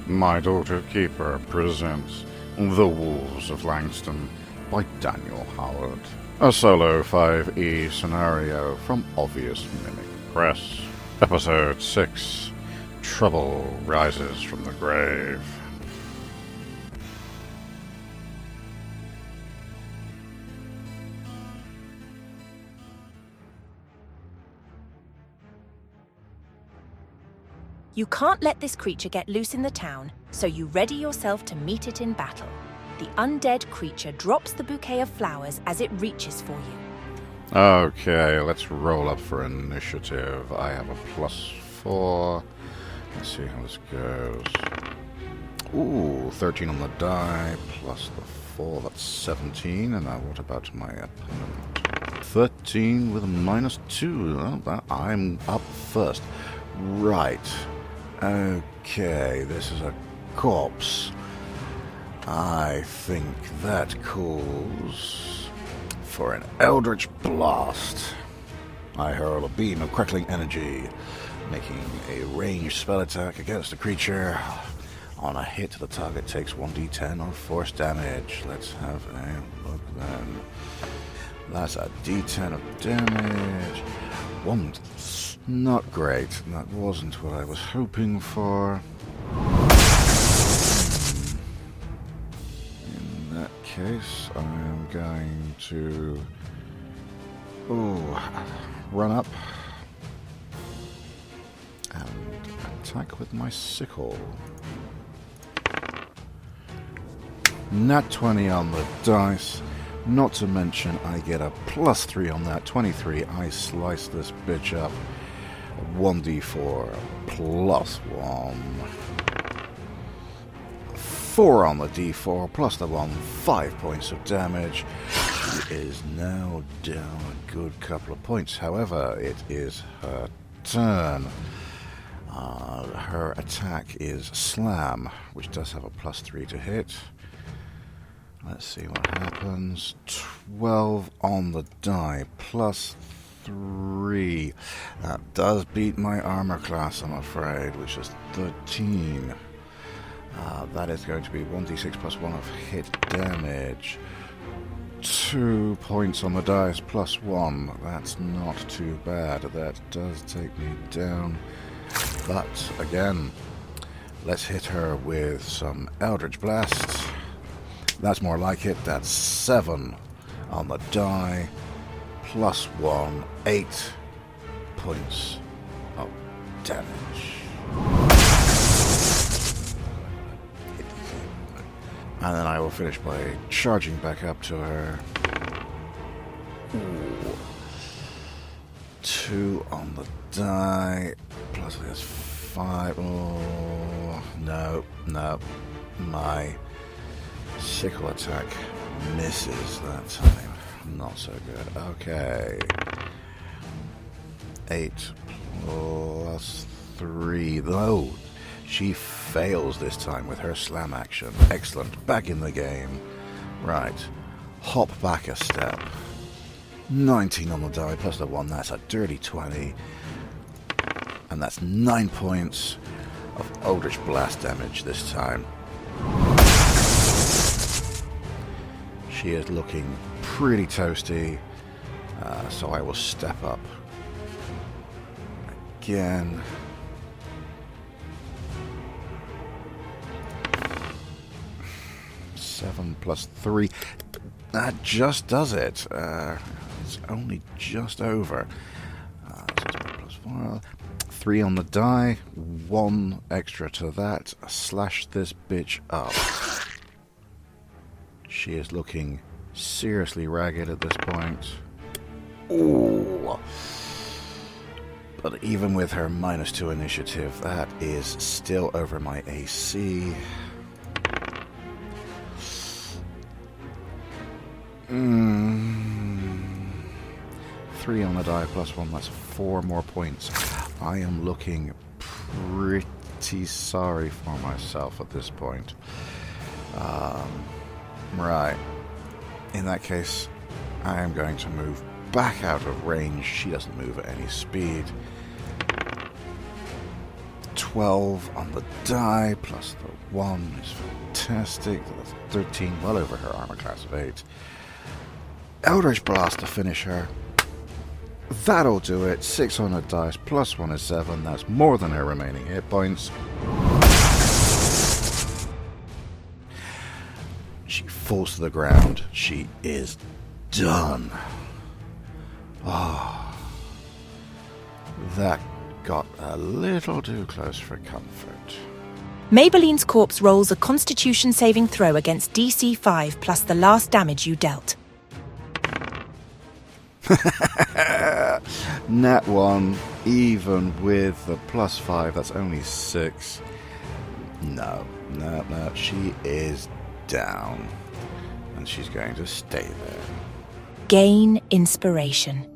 My Daughter Keeper presents The Wolves of Langston by Daniel Howard. A solo 5e scenario from Obvious Mimic Press. Episode 6. Trouble Rises from the Grave. You can't let this creature get loose in the town, so you ready yourself to meet it in battle. The undead creature drops the bouquet of flowers as it reaches for you. Okay, let's roll up for initiative. I have a +4. Let's see how this goes. Ooh, 13 on the die, plus the 4, that's 17. And now what about my opponent? 13 with a -2. Oh, I'm up first. Right. Okay, this is a corpse. I think that calls for an eldritch blast. I hurl a beam of crackling energy, making a ranged spell attack against the creature. On a hit, the target takes 1d10 of force damage. Let's have a look then. That's a d10 of damage. One. Not great. That wasn't what I was hoping for. In that case, I am going to run up and attack with my sickle. Nat 20 on the dice. Not to mention I get a +3 on that. 23. I slice this bitch up. 1d4 plus 1. 4 on the d4 plus the 1. 5 points of damage. She is now down a good couple of points. However, it is her turn. Her attack is Slam, which does have a +3 to hit. Let's see what happens. 12 on the die, +3. That does beat my armor class, I'm afraid, which is 13. That is going to be 1d6 plus 1 of hit damage. 2 points on the dice, +1. That's not too bad. That does take me down. But, again, let's hit her with some Eldritch Blast. That's more like it. That's 7 on the die. +1, 8 points of damage. And then I will finish by charging back up to her. Ooh. 2 on the die. Plus there's 5. Oh, no. My sickle attack misses that time. Not so good. Okay. 8 plus 3. Oh, she fails this time with her slam action. Excellent. Back in the game. Right. Hop back a step. 19 on the die plus the 1. That's a dirty 20. And that's 9 points of Eldritch Blast damage this time. She is looking pretty toasty, so I will step up again. Seven plus 3. That just does it. It's only just over. 6 plus 4. 3 on the die. 1 extra to that. Slash this bitch up. She is looking seriously ragged at this point. Ooh. But even with her -2 initiative, that is still over my AC. 3 on the die plus 1, that's 4 more points. I am looking pretty sorry for myself at this point. Right. In that case, I am going to move back out of range. She doesn't move at any speed. 12 on the die, plus the 1 is fantastic. That's 13, well over her armor class of 8. Eldritch Blast to finish her. That'll do it. 6 on her dice, plus 1 is 7. That's more than her remaining hit points. She falls to the ground. She is done. Ah, that got a little too close for comfort. Maybelline's corpse rolls a Constitution saving throw against DC 5 plus the last damage you dealt. Nat 1, even with the plus 5, that's only 6. No, she is down. And she's going to stay there. Gain inspiration.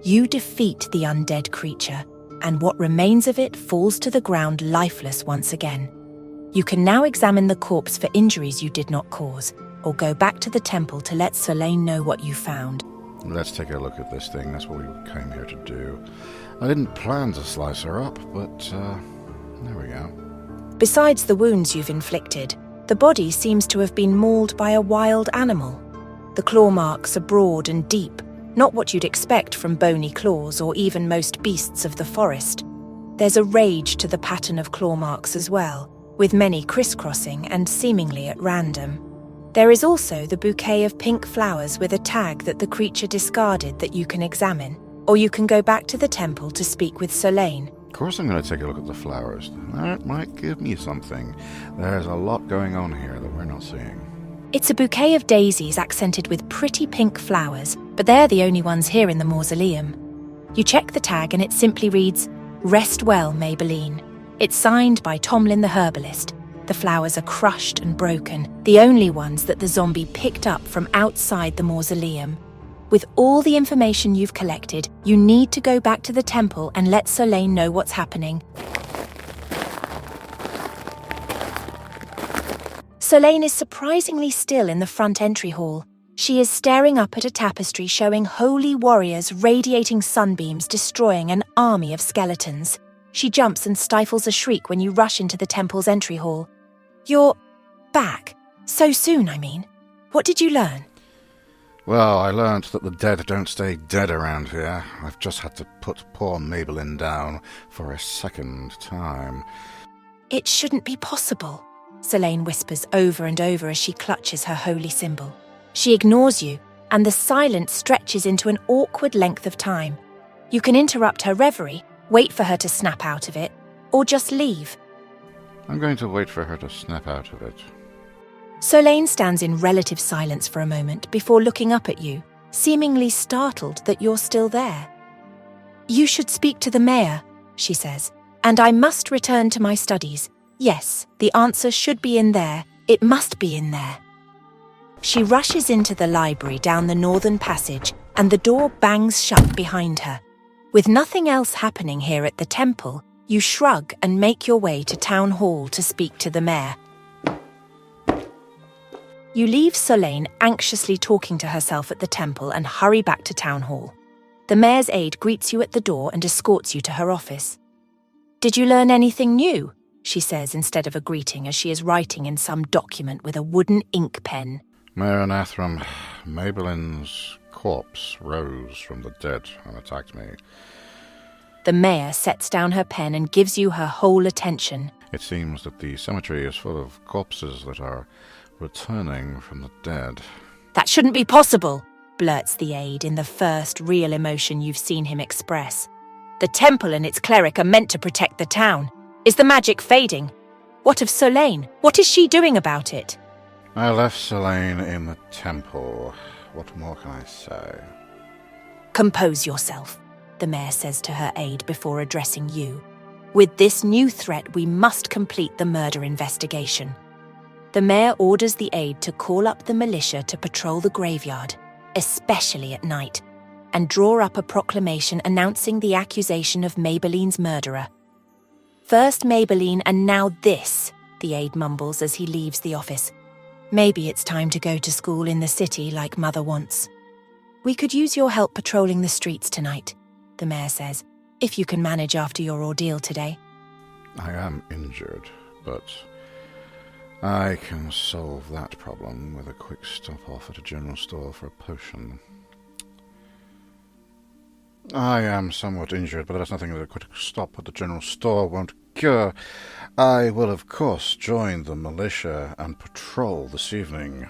You defeat the undead creature, and what remains of it falls to the ground lifeless once again. You can now examine the corpse for injuries you did not cause, or go back to the temple to let Solane know what you found. Let's take a look at this thing. That's what we came here to do. I didn't plan to slice her up, but there we go. Besides the wounds you've inflicted, the body seems to have been mauled by a wild animal. The claw marks are broad and deep, not what you'd expect from bony claws or even most beasts of the forest. There's a rage to the pattern of claw marks as well, with many crisscrossing and seemingly at random. There is also the bouquet of pink flowers with a tag that the creature discarded that you can examine, or you can go back to the temple to speak with Solane. Of course I'm going to take a look at the flowers. That might give me something. There's a lot going on here that we're not seeing. It's a bouquet of daisies accented with pretty pink flowers, but they're the only ones here in the mausoleum. You check the tag and it simply reads, "Rest well, Maybelline." It's signed by Tomlin the herbalist. The flowers are crushed and broken, the only ones that the zombie picked up from outside the mausoleum. With all the information you've collected, you need to go back to the temple and let Solane know what's happening. Solane is surprisingly still in the front entry hall. She is staring up at a tapestry showing holy warriors radiating sunbeams destroying an army of skeletons. She jumps and stifles a shriek when you rush into the temple's entry hall. You're back. So soon, I mean. What did you learn? Well, I learned that the dead don't stay dead around here. I've just had to put poor Maybelline down for a second time. It shouldn't be possible, Solane whispers over and over as she clutches her holy symbol. She ignores you, and the silence stretches into an awkward length of time. You can interrupt her reverie, wait for her to snap out of it, or just leave. I'm going to wait for her to snap out of it. Solane stands in relative silence for a moment before looking up at you, seemingly startled that you're still there. "You should speak to the mayor," she says, "and I must return to my studies. Yes, the answer should be in there. It must be in there." She rushes into the library down the northern passage, and the door bangs shut behind her. With nothing else happening here at the temple, you shrug and make your way to Town Hall to speak to the mayor. You leave Solane anxiously talking to herself at the temple and hurry back to Town Hall. The mayor's aide greets you at the door and escorts you to her office. "Did you learn anything new?" she says instead of a greeting as she is writing in some document with a wooden ink pen. Mayor Nathram, Maybelline's corpse rose from the dead and attacked me. The mayor sets down her pen and gives you her whole attention. It seems that the cemetery is full of corpses that are returning from the dead. "That shouldn't be possible," blurts the aide in the first real emotion you've seen him express. "The temple and its cleric are meant to protect the town. Is the magic fading? What of Solane? What is she doing about it?" I left Solane in the temple. What more can I say? "Compose yourself," the mayor says to her aide before addressing you. "With this new threat, we must complete the murder investigation." The mayor orders the aide to call up the militia to patrol the graveyard, especially at night, and draw up a proclamation announcing the accusation of Maybelline's murderer. "First Maybelline and now this," the aide mumbles as he leaves the office. "Maybe it's time to go to school in the city like Mother wants." "We could use your help patrolling the streets tonight," the mayor says, "if you can manage after your ordeal today." I am injured, but I can solve that problem with a quick stop off at a general store for a potion. I am somewhat injured, but that's nothing that a quick stop at the general store won't cure. I will, of course, join the militia and patrol this evening.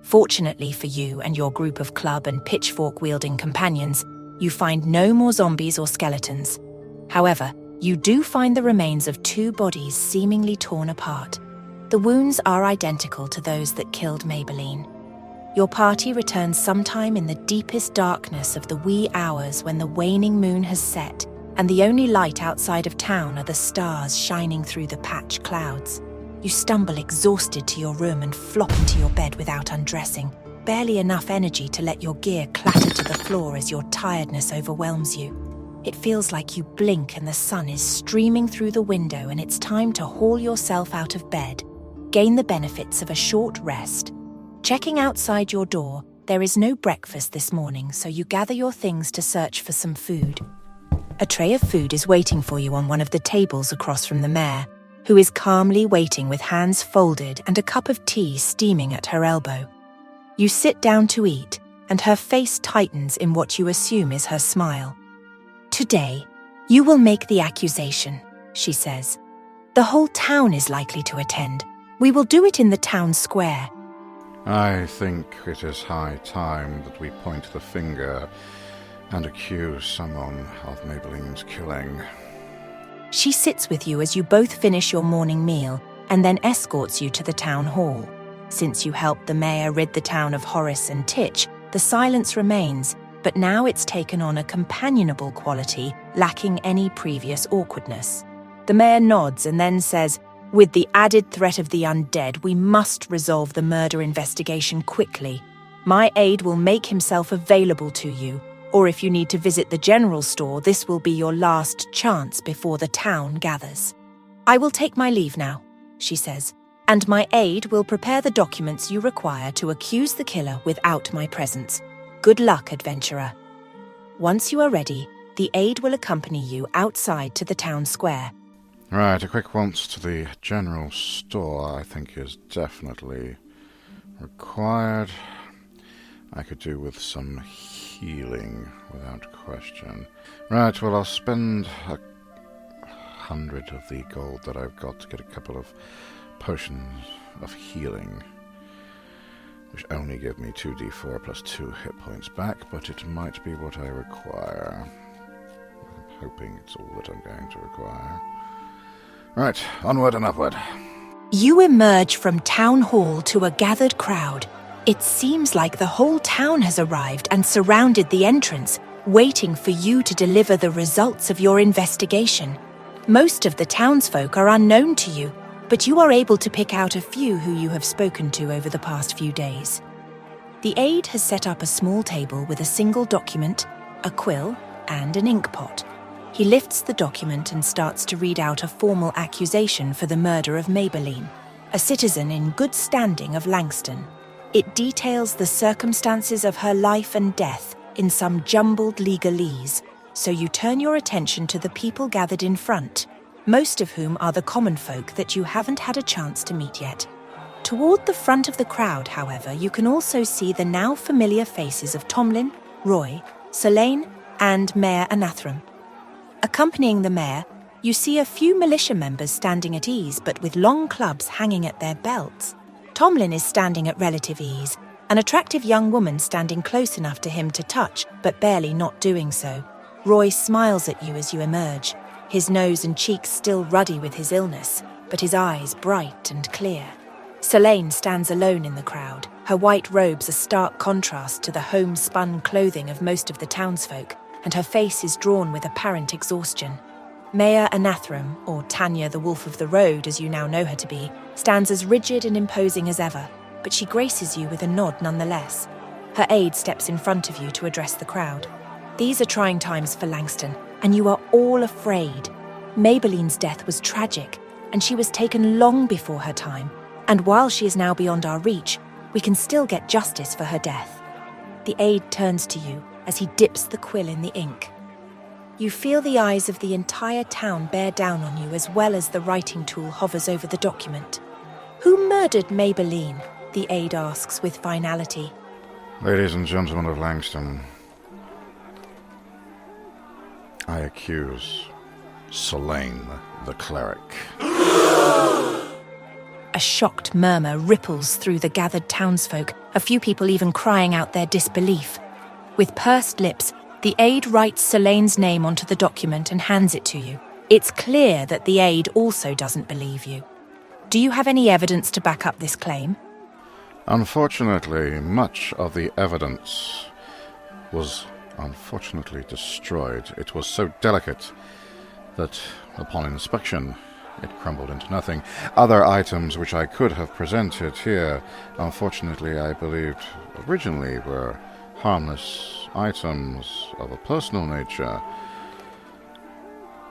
Fortunately for you and your group of club and pitchfork-wielding companions, you find no more zombies or skeletons. However, you do find the remains of 2 bodies seemingly torn apart. The wounds are identical to those that killed Maybelline. Your party returns sometime in the deepest darkness of the wee hours when the waning moon has set, and the only light outside of town are the stars shining through the patch clouds. You stumble exhausted to your room and flop into your bed without undressing, barely enough energy to let your gear clatter to the floor as your tiredness overwhelms you. It feels like you blink and the sun is streaming through the window and it's time to haul yourself out of bed, gain the benefits of a short rest. Checking outside your door, there is no breakfast this morning, so you gather your things to search for some food. A tray of food is waiting for you on one of the tables across from the mayor, who is calmly waiting with hands folded and a cup of tea steaming at her elbow. You sit down to eat, and her face tightens in what you assume is her smile. "Today, you will make the accusation," she says. "The whole town is likely to attend. We will do it in the town square." I think it is high time that we point the finger and accuse someone of Maybelline's killing. She sits with you as you both finish your morning meal and then escorts you to the town hall. Since you helped the mayor rid the town of Horace and Titch, the silence remains, but now it's taken on a companionable quality, lacking any previous awkwardness. The mayor nods and then says, "With the added threat of the undead, we must resolve the murder investigation quickly. My aide will make himself available to you, or if you need to visit the general store, this will be your last chance before the town gathers. I will take my leave now," she says, "and my aide will prepare the documents you require to accuse the killer without my presence. Good luck, adventurer." Once you are ready, the aide will accompany you outside to the town square. Right, a quick once to the general store I think is definitely required. I could do with some healing without question. Right, well, I'll spend 100 of the gold that I've got to get a couple of potions of healing, which only give me 2d4 plus 2 hit points back, but it might be what I require. I'm hoping it's all that I'm going to require. Right, onward and upward. You emerge from town hall to a gathered crowd. It seems like the whole town has arrived and surrounded the entrance, waiting for you to deliver the results of your investigation. Most of the townsfolk are unknown to you, but you are able to pick out a few who you have spoken to over the past few days. The aide has set up a small table with a single document, a quill, and an ink pot. He lifts the document and starts to read out a formal accusation for the murder of Maybelline, a citizen in good standing of Langston. It details the circumstances of her life and death in some jumbled legalese, so you turn your attention to the people gathered in front, most of whom are the common folk that you haven't had a chance to meet yet. Toward the front of the crowd, however, you can also see the now familiar faces of Tomlin, Roy, Selene, and Mayor Anathram. Accompanying the mayor, you see a few militia members standing at ease but with long clubs hanging at their belts. Tomlin is standing at relative ease, an attractive young woman standing close enough to him to touch but barely not doing so. Roy smiles at you as you emerge, his nose and cheeks still ruddy with his illness, but his eyes bright and clear. Selene stands alone in the crowd, her white robes a stark contrast to the homespun clothing of most of the townsfolk, and her face is drawn with apparent exhaustion. Mayor Anathram, or Tanya the Wolf of the Road as you now know her to be, stands as rigid and imposing as ever, but she graces you with a nod nonetheless. Her aide steps in front of you to address the crowd. These are trying times for Langston, and you are all afraid. Maybelline's death was tragic, and she was taken long before her time, and while she is now beyond our reach, we can still get justice for her death. The aide turns to you as he dips the quill in the ink. You feel the eyes of the entire town bear down on you as well as the writing tool hovers over the document. Who murdered Maybelline? The aide asks with finality. Ladies and gentlemen of Langston, I accuse Selene the cleric. A shocked murmur ripples through the gathered townsfolk, a few people even crying out their disbelief. With pursed lips, the aide writes Selene's name onto the document and hands it to you. It's clear that the aide also doesn't believe you. Do you have any evidence to back up this claim? Unfortunately, much of the evidence was unfortunately destroyed. It was so delicate that, upon inspection, it crumbled into nothing. Other items which I could have presented here, unfortunately, I believed originally were harmless items of a personal nature.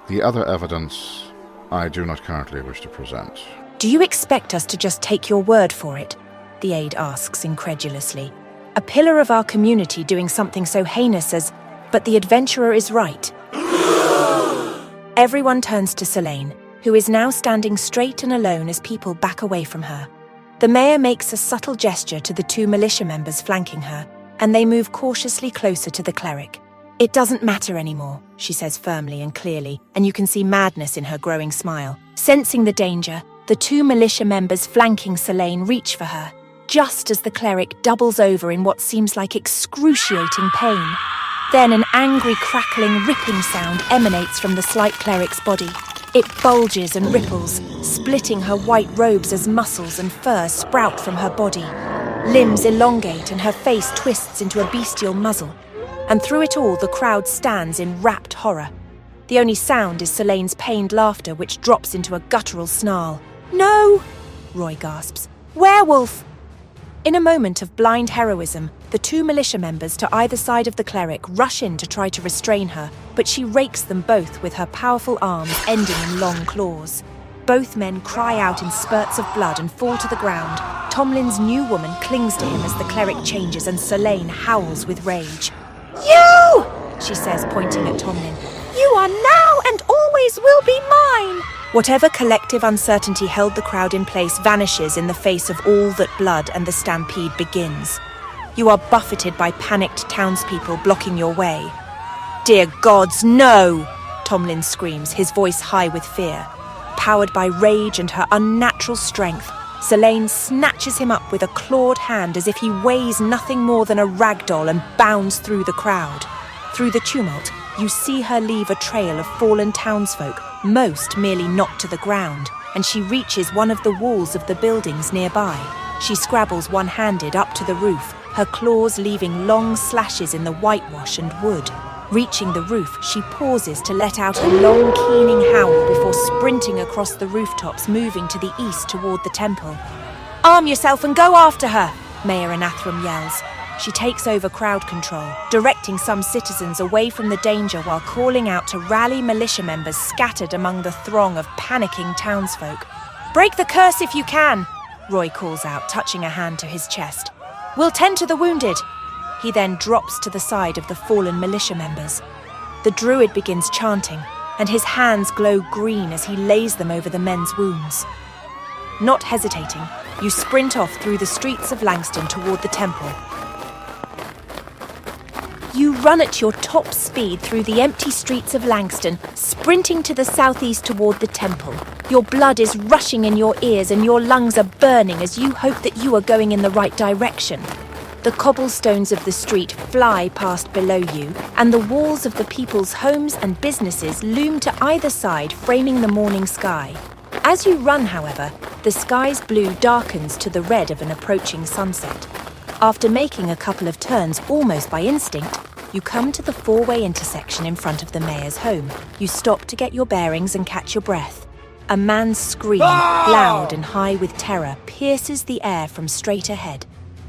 The other evidence I do not currently wish to present. Do you expect us to just take your word for it? The aide asks incredulously. A pillar of our community doing something so heinous as, but the adventurer is right. Everyone turns to Selene, who is now standing straight and alone as people back away from her. The mayor makes a subtle gesture to the 2 militia members flanking her, and they move cautiously closer to the cleric. It doesn't matter anymore, she says firmly and clearly, and you can see madness in her growing smile. Sensing the danger, the 2 militia members flanking Selene reach for her, just as the cleric doubles over in what seems like excruciating pain. Then an angry, crackling, ripping sound emanates from the slight cleric's body. It bulges and ripples, splitting her white robes as muscles and fur sprout from her body. Limbs elongate and her face twists into a bestial muzzle. And through it all, the crowd stands in rapt horror. The only sound is Selene's pained laughter, which drops into a guttural snarl. "No!" Roy gasps. "Werewolf!" In a moment of blind heroism, the 2 militia members to either side of the cleric rush in to try to restrain her, but she rakes them both with her powerful arms ending in long claws. Both men cry out in spurts of blood and fall to the ground. Tomlin's new woman clings to him as the cleric changes and Selene howls with rage. "You!" she says, pointing at Tomlin. "You are now and always will be mine!" Whatever collective uncertainty held the crowd in place vanishes in the face of all that blood, and the stampede begins. You are buffeted by panicked townspeople blocking your way. "Dear gods, no!" Tomlin screams, his voice high with fear. Powered by rage and her unnatural strength, Selene snatches him up with a clawed hand as if he weighs nothing more than a rag doll and bounds through the crowd. Through the tumult, you see her leave a trail of fallen townsfolk, most merely knocked to the ground, and she reaches one of the walls of the buildings nearby. She scrabbles one-handed up to the roof, her claws leaving long slashes in the whitewash and wood. Reaching the roof, she pauses to let out a long, keening howl before sprinting across the rooftops, moving to the east toward the temple. "Arm yourself and go after her!" Mayor Anathram yells. She takes over crowd control, directing some citizens away from the danger while calling out to rally militia members scattered among the throng of panicking townsfolk. "Break the curse if you can," Roy calls out, touching a hand to his chest. "We'll tend to the wounded." He then drops to the side of the fallen militia members. The druid begins chanting, and his hands glow green as he lays them over the men's wounds. Not hesitating, you sprint off through the streets of Langston toward the temple. You run at your top speed through the empty streets of Langston, sprinting to the southeast toward the temple. Your blood is rushing in your ears and your lungs are burning as you hope that you are going in the right direction. The cobblestones of the street fly past below you, and the walls of the people's homes and businesses loom to either side, framing the morning sky. As you run, however, the sky's blue darkens to the red of an approaching sunset. After making a couple of turns almost by instinct, you come to the four-way intersection in front of the mayor's home. You stop to get your bearings and catch your breath. A man's scream, loud and high with terror, pierces the air from straight ahead,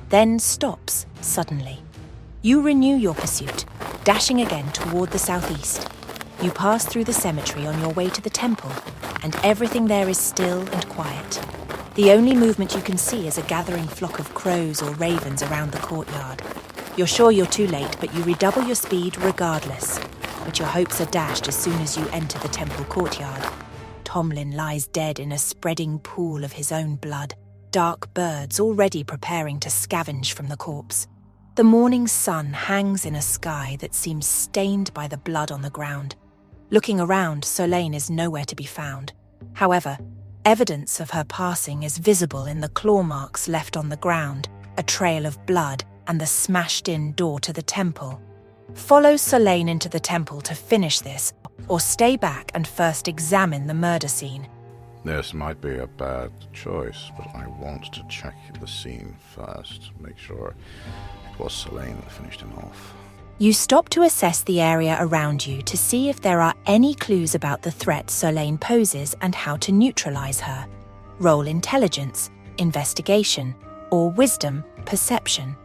then stops suddenly. You renew your pursuit, dashing again toward the southeast. You pass through the cemetery on your way to the temple, and everything there is still and quiet. The only movement you can see is a gathering flock of crows or ravens around the courtyard. You're sure you're too late, but you redouble your speed regardless. but your hopes are dashed as soon as you enter the temple courtyard. Tomlin lies dead in a spreading pool of his own blood, dark birds already preparing to scavenge from the corpse. The morning sun hangs in a sky that seems stained by the blood on the ground. Looking around, Solane is nowhere to be found. However, evidence of her passing is visible in the claw marks left on the ground, a trail of blood, and the smashed-in door to the temple. Follow Solane into the temple to finish this, or stay back and first examine the murder scene. This might be a bad choice, but I want to check the scene first. Make sure it was Solane that finished him off. You stop to assess the area around you to see if there are any clues about the threat Solane poses and how to neutralize her. Roll intelligence, investigation, or wisdom, perception.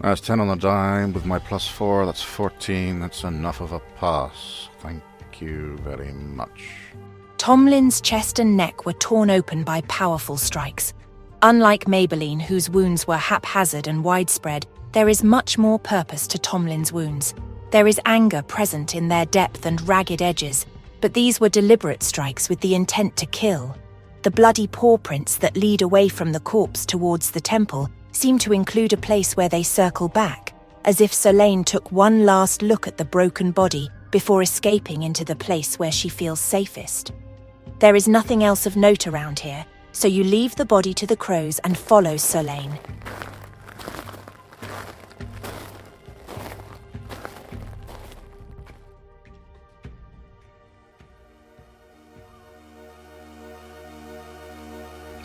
That's 10 on the die. With my +4, that's 14. That's enough of a pass. Thank you very much. Tomlin's chest and neck were torn open by powerful strikes. Unlike Maybelline, whose wounds were haphazard and widespread, there is much more purpose to Tomlin's wounds. There is anger present in their depth and ragged edges, but these were deliberate strikes with the intent to kill. The bloody paw prints that lead away from the corpse towards the temple seem to include a place where they circle back, as if Solane took one last look at the broken body before escaping into the place where she feels safest. There is nothing else of note around here, so you leave the body to the crows and follow Solane.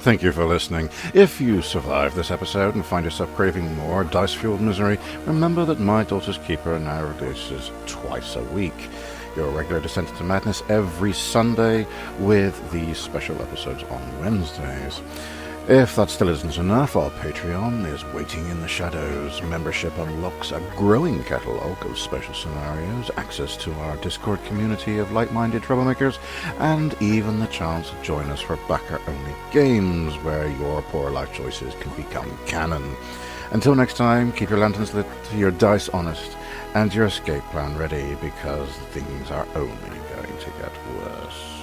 Thank you for listening. If you survive this episode and find yourself craving more dice-fueled misery, remember that My Daughter's Keeper now releases twice a week. Your regular Descent into Madness every Sunday, with these special episodes on Wednesdays. If that still isn't enough, our Patreon is waiting in the shadows. Membership unlocks a growing catalogue of special scenarios, access to our Discord community of like-minded troublemakers, and even the chance to join us for backer-only games, where your poor life choices can become canon. Until next time, keep your lanterns lit, your dice honest, and your escape plan ready, because things are only going to get worse.